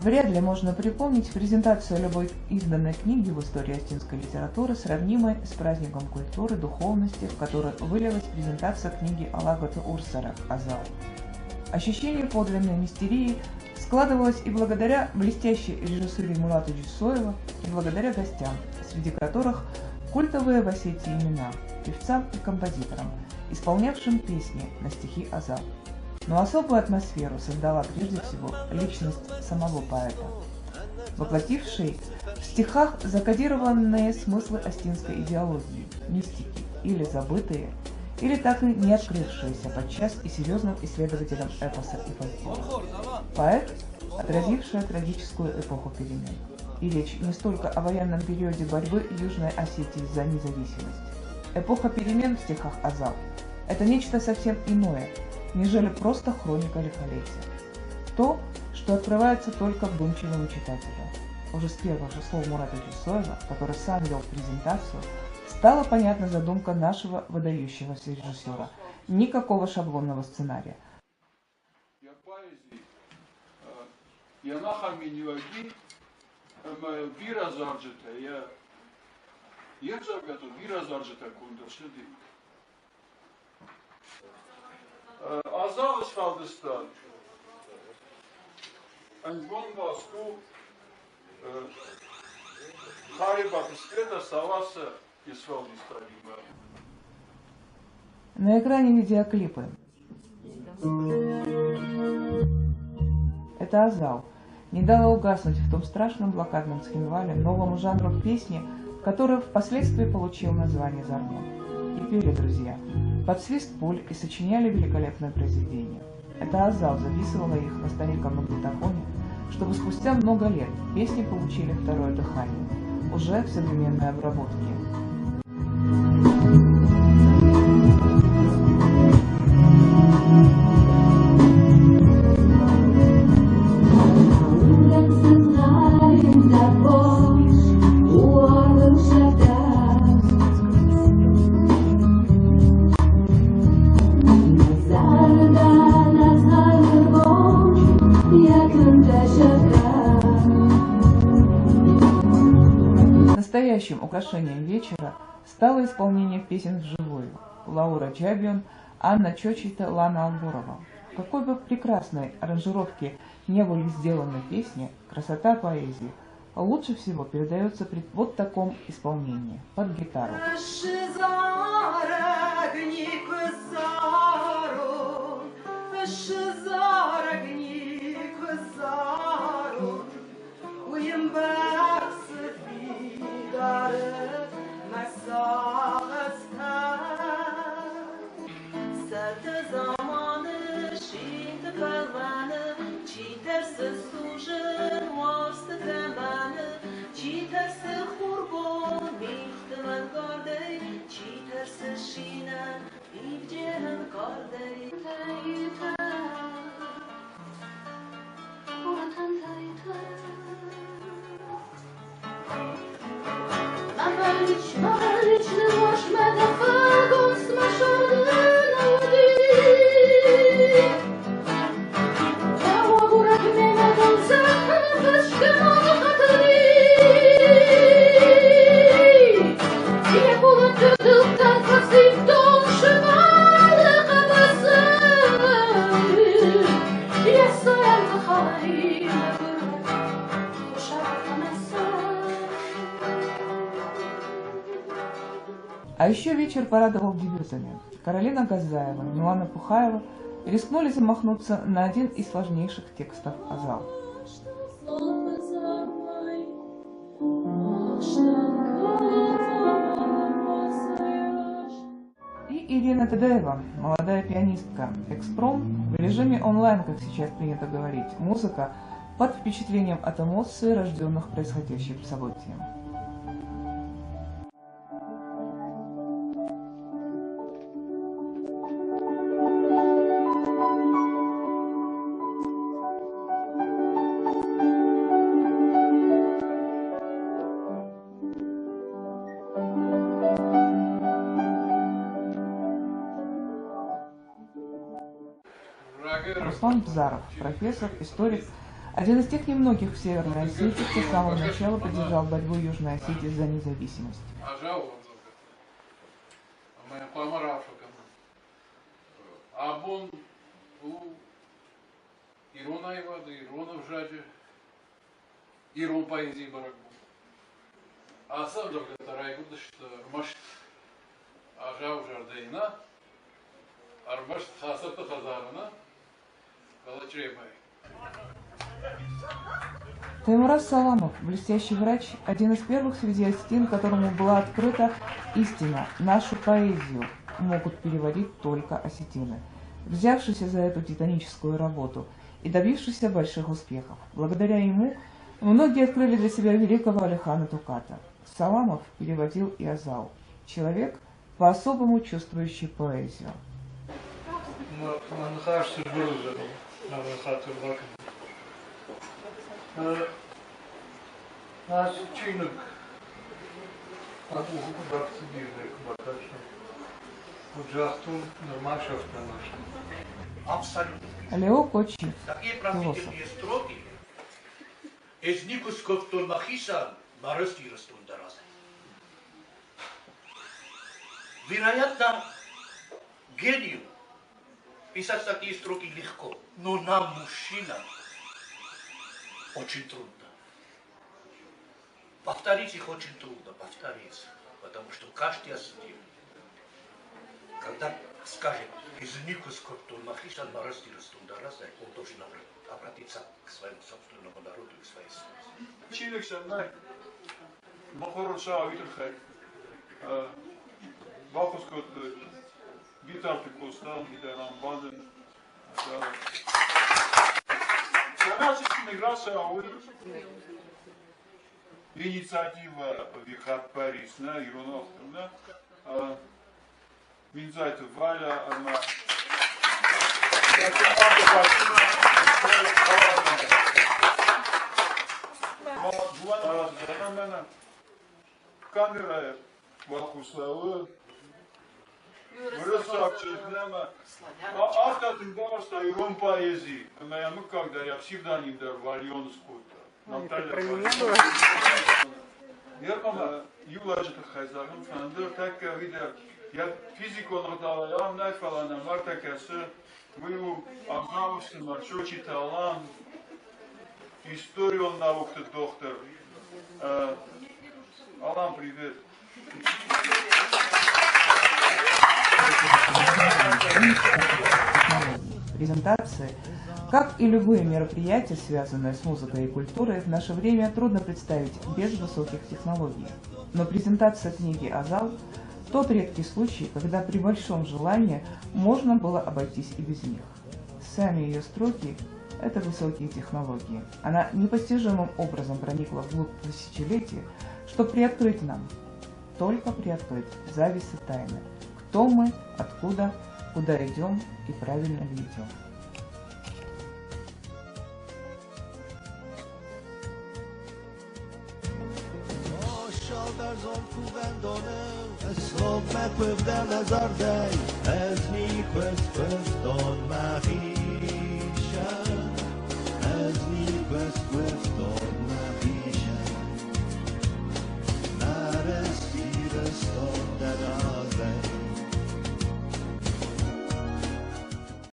Вряд ли можно припомнить презентацию любой изданной книги в истории остинской литературы, сравнимой с праздником культуры, духовности, в которой вылилась презентация книги Алагота Урсара «Азал». Ощущение подлинной мистерии складывалось и благодаря блестящей режиссуре Мулата Джусоева, и благодаря гостям, среди которых культовые в Осетии имена, певцам и композиторам, исполнявшим песни на стихи Азал. Но особую атмосферу создала прежде всего личность самого поэта, воплотивший в стихах закодированные смыслы остинской идеологии, мистики, или забытые, или так и не открывшиеся подчас и серьезным исследователям эпоса и фольклора. Поэт, отразивший трагическую эпоху перемен. И речь не столько о военном периоде борьбы Южной Осетии за независимость. Эпоха перемен в стихах Азал – это нечто совсем иное, нежели просто хроника лихолетия. То, что открывается только вдумчивому читателю. Уже с первых же слов Мурата Джусоева, который сам вел презентацию, стала понятна задумка нашего выдающегося режиссера. Никакого шаблонного сценария. Azal Шалдыстан. Ангон Баску. Хариба Пискета Саласа и Шалдыстан. На экране видеоклипы. Это Азал. Не дало угаснуть в том страшном блокадном Цхинвале новому жанру песни, который впоследствии получил название «Зармон». И пели друзья под свист пуль и сочиняли великолепное произведение. Это Азал записывала их на стареньком магнитофоне, чтобы спустя много лет песни получили второе дыхание, уже в современной обработке. Настоящим украшением вечера стало исполнение песен вживую. Лаура Джабион, Анна Чочита, Лана Албурова. В какой бы прекрасной аранжировке не были сделаны песни, красота поэзии лучше всего передается при вот таком исполнении, под гитару. А еще вечер порадовал дебютами. Каролина Газаева, Милана Пухаева рискнули замахнуться на один из сложнейших текстов Азал. И Ирина Тадаева, молодая пианистка, экспром, в режиме онлайн, как сейчас принято говорить, музыка под впечатлением от эмоций, рожденных происходящим событием. Руслан Бзаров, профессор, историк, Один из тех немногих в Северной Осетии, кто с самого начала поддержал борьбу Южной Осетии за независимость. Таймураз Саламов, блестящий врач, один из первых среди осетин, которому была открыта истина: нашу поэзию могут переводить только осетины. Взявшийся за эту титаническую работу и добившийся больших успехов. Благодаря ему многие открыли для себя великого Алихана Туката. Саламов переводил и Азал, человек, по-особому чувствующий поэзию. Лео Кочи, философ. Вероятно, гению писать такие строки легко, но нам, мужчинам, очень трудно. Повторить их очень трудно, повторить, потому что каждый осетин, когда скажет из никус куртулмахисан марастирус тундараза, он должен обратиться к своему собственному народу и к своей стране. Человек со мной, махороша витрхай, бахускот, битарты костан, битарам баден. Канадский миграция, инициатива Вихат Парис, на Ироновна, Винзайта Валя, она камера Вахуслава, Выросавчизнема, автотын барста Ирон поэзии, мы когда я псевдоним дар Вальон Скута. Еркама юлажты хайзагым фандыр так видер я физикон родала найфалана мартакасы мы обнавши маршочи талант историю наукты доктор Алан, привет. Презентации, как и любые мероприятия, связанные с музыкой и культурой, в наше время трудно представить без высоких технологий. Но презентация книги «Азал» – тот редкий случай, когда при большом желании можно было обойтись и без них. Сами ее строки – это высокие технологии. Она непостижимым образом проникла вглубь тысячелетия, чтобы приоткрыть нам, только приоткрыть завесы тайны. Кто мы, откуда, куда идем и правильно ли идем. Stop,